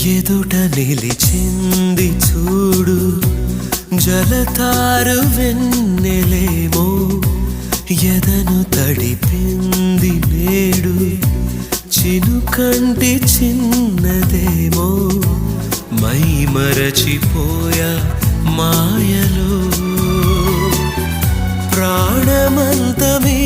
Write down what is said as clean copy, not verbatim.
ఎదుట నిలిచింది చూడు జలతారు వెన్నెలేమో ఎదను తడిపింది నేడు చినుకంటి చిన్నదేమో మై మరచిపోయా మాయలో ప్రాణమంత మీ